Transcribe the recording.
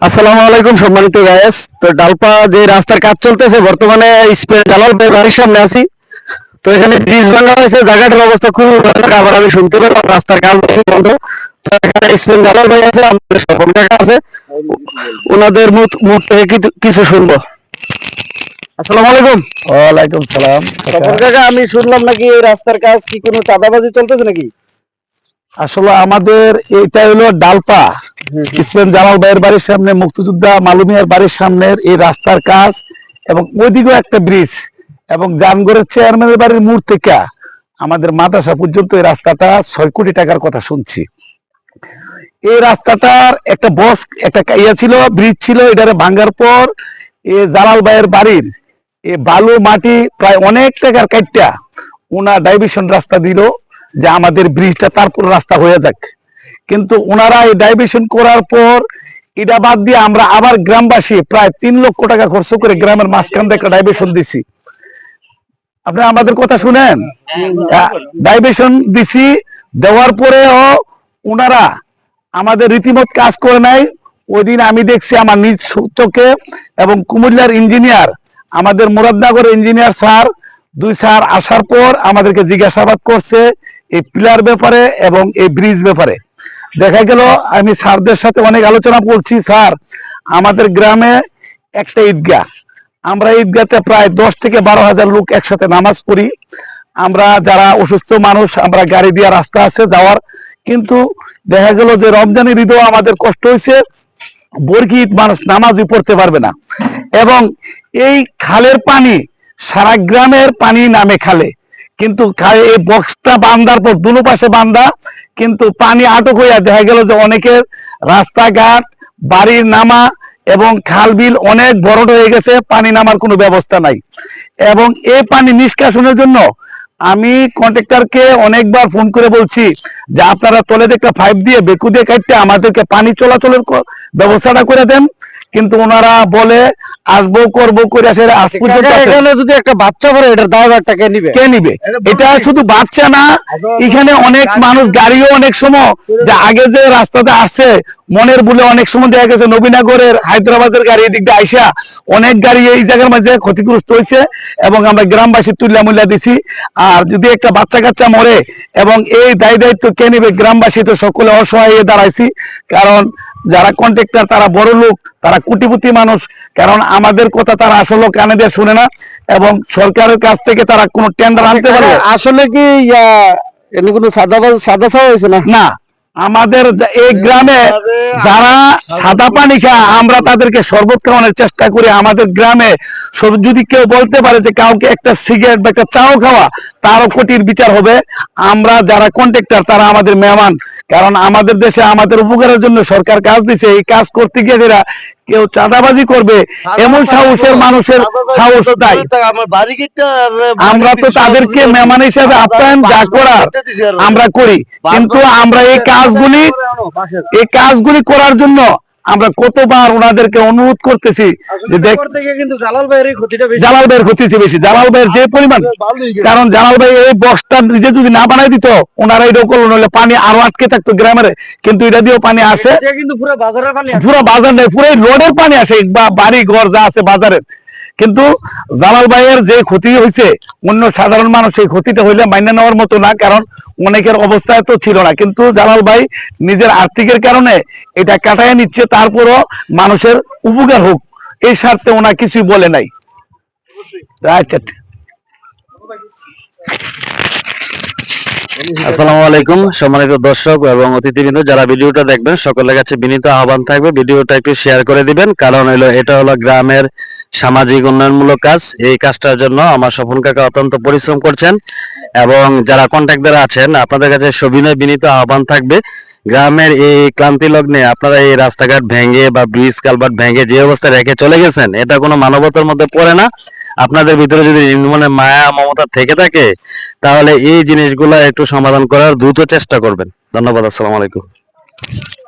আসসালামু আলাইকুম সম্মানিত গায়েস। তো ডালপা যে রাস্তার কাজ চলতেছে বর্তমানে জালাল ভাই বাড়ির সামনে আছি। তো এখানে ব্রিজ ভাঙা হয়েছে, জায়গাটার অবস্থা খুবই ভয়ানক। আবার আমি শুনতে পেলাম রাস্তার কাজ নাকি বন্ধ। তো এখানে জালাল ভাই আছে, আমাদের স্বপন কাকা আছে, ওনাদের মুখ থেকে কিছু শুনবো। আসসালামু আলাইকুম। ওয়ালাইকুম সালাম। স্বপন কাকা, আমি শুনলাম নাকি এই রাস্তার কাজ কি কোনো চাঁদাবাজি চলতেছে নাকি? আসলে আমাদের এইটা হলো ডালপা ইসলাম জালাল ভাইয়ের বাড়ির সামনে, মুক্তিযোদ্ধা মালুমিয়ার বাড়ির সামনের এই রাস্তার কাজ, এবং ওইদিকেও একটা ব্রিজ, এবং জামগড়ের চেয়ারম্যানের বাড়ির মোড় থেকে আমাদের মাদ্রাসা পর্যন্ত এই রাস্তাটা 6 কোটি টাকার কথা শুনছি। এই রাস্তাটার একটা একটা ছিল, ব্রিজ ছিল, এটারে ভাঙ্গার পর এই জালাল ভাইয়ের বাড়ির এই বালু মাটি প্রায় অনেক টাকার কাটটা ওনার ডাইভিশন রাস্তা দিল যে আমাদের ব্রিজটা তারপর রাস্তা হয়ে যাক। কিন্তু ওনারা এই ডাইভিশন করার পর এটা বাদ দিয়ে আমরা আবার গ্রামবাসী প্রায় 3 লক্ষ টাকা খরচ করে গ্রামের মাঝখান থেকে একটা ডাইভিশন দিছি। আপনি আমাদের কথা শুনেন, ডাইভিশন দিছি, দেওয়ার পরেও ওনারা আমাদের রীতিমত কাজ করে নাই। ওই দিন আমি দেখছি আমার নিজ চোখে, এবং কুমিল্লার ইঞ্জিনিয়ার, আমাদের মুরাদনগর ইঞ্জিনিয়ার স্যার, 2 স্যার আসার পর আমাদেরকে জিজ্ঞাসাবাদ করছে এই পিলার ব্যাপারে এবং এই ব্রিজ ব্যাপারে। দেখা গেল আমি স্যারদের সাথে অনেক আলোচনা করছি, স্যার আমাদের গ্রামে একটা ঈদগাহ, আমরা ঈদগাতে প্রায় 10 থেকে 12,000 লোক একসাথে নামাজ পড়ি। আমরা যারা অসুস্থ মানুষ, আমরা গাড়ি দিয়ে রাস্তা আছে যাওয়ার, কিন্তু দেখা গেল যে রমজানের ঈদও আমাদের কষ্ট হয়েছে, বর্গি ঈদ মানুষ নামাজই পড়তে পারবে না। এবং এই খালের পানি সারা গ্রামের পানি নামে খালে, কিন্তু এই বক্সটা বান্ধার পর দুনো পাশে বান্ধা, কিন্তু পানি আটক হইয়া দেখা গেল যে অনেকের রাস্তাঘাট, বাড়ির নামা এবং খাল বিল অনেক বড় হয়ে গেছে, পানি নামার কোনো ব্যবস্থা নাই। এবং এই পানি নিষ্কাশনের জন্য আমি কন্ট্রাক্টরকে অনেকবার ফোন করে বলছি যে আপনারা তলে একটা পাইপ দিয়ে বেকু দিয়ে কাটতে আমাদেরকে পানি চলাচলের ব্যবস্থাটা করে দেন, কিন্তু ওনারা বলে আসবো করবো করে আসে। এখানে যদি একটা বাচ্চা পড়ে এটার দায়ভারটা কে নিবে? এটা শুধু বাচ্চা না, এখানে অনেক মানুষ, গাড়িও অনেক সময় যে আগে যে রাস্তাতে আসছে মনের বলে অনেক সময় দেখা গেছে নবীনগরের হায়দ্রাবাদের গাড়ি এদিক দিয়ে আইসা অনেক গাড়ি এই জায়গার মাঝে ক্ষতিগ্রস্ত হয়েছে, এবং আমরা গ্রামবাসী তুল্লা মুল্লা দিছি। আর যদি একটা বাচ্চা কাচ্চা মরে, এবং এই দায়িত্ব কে নিবে? গ্রামবাসী তো সকলে অসহায় হয়ে দাঁড়াইছি, কারণ যারা কন্ট্রাক্টর তারা বড় লোক, তারা কোটিপতি মানুষ, কারণ আমাদের কথা তারা আসলে কানে দিয়ে শুনে না, এবং সরকারের কাছ থেকে তারা কোনো টেন্ডার আনতে পারে। আসলে কি এমনি কোনো সাদা হয়েছে না, আমাদের এই গ্রামে যারা সাদা পানি খায় আমরা তাদেরকে শরবত খাওয়ানোর চেষ্টা করি। আমাদের গ্রামে যদি কেউ বলতে পারে যে কাউকে একটা সিগারেট বা একটা চাও খাওয়া, তারও কোটির বিচার হবে। আমরা যারা কন্ট্রাক্টর তারা আমাদের মেহমান, কারণ আমাদের দেশে আমাদের উপকারের জন্য সরকার কাজ দিছে। এই কাজ করতে গিয়ে যারা কেউ চাঁদাবাজি করবে এমন সাহসের মানুষের সাহস নাই। আমরা তো তাদেরকে মেহমান হিসাবে আপ্যায়ন যা করার আমরা করি, কিন্তু আমরা এই কাজগুলি করার জন্য আমরা কতবার ওনাদেরকে অনুরোধ করতেছি যে দেখ, জালাল ভাইয়ের ক্ষতি বেশি, জালাল ভাইয়ের যে পরিমাণ, কারণ জালাল ভাই এই বক্সটা নিজে যদি না বানাই দিত, ওনারা এটা করলো, নইলে পানি আরো আটকে থাকতো গ্রামের। কিন্তু এটা দিয়েও পানি আসে, পুরো বাজার নেই, পুরো রোডের পানি আসে, বাড়ি ঘর যা আছে বাজারের। কিন্তু জালাল ভাইয়ের যে ক্ষতি হয়েছে, অন্য সাধারণ মানুষ এই ক্ষতিটা হইলে মাইনে নেওয়ার মতো না, কারণ অনেকের অবস্থায় তো ছিল না। কিন্তু জালাল ভাই নিজের আর্থিকের কারণে এটা কাটায় নিচ্ছে, তারপরও মানুষের উপকার হোক এই স্বার্থে ওনা কিছুই বলে নাই। আচ্ছা, আসসালামু আলাইকুম সম্মানিত দর্শক এবং অতিথিবৃন্দ, যারা ভিডিওটা দেখবেন সকলের কাছে বিনীত আহ্বান থাকবে ভিডিওটা একটু শেয়ার করে দিবেন, কারণ এটা হলো গ্রামের সামাজিক উন্নয়নমূলক কাজ। এই কাজটার জন্য আমার স্বপন কাকা অত্যন্ত পরিশ্রম করছেন, এবং যারা কন্ট্রাক্টর আছেন আপনাদের কাছে সবিনয় বিনীত আহ্বান থাকবে, গ্রামের এই ক্লান্তি লগ্নে আপনারা এই রাস্তাঘাট ভেঙে বা ব্রিজ কালভার্ট ভেঙে যে অবস্থায় রেখে চলে গেছেন, এটা কোনো মানবতার মধ্যে পড়ে না। আপনাদের ভিতরে যদি মানে মায়া মমতা থেকে থাকে, তাহলে এই জিনিসগুলো একটু সমাধান করার দ্রুত চেষ্টা করবেন। ধন্যবাদ। আসসালামু আলাইকুম।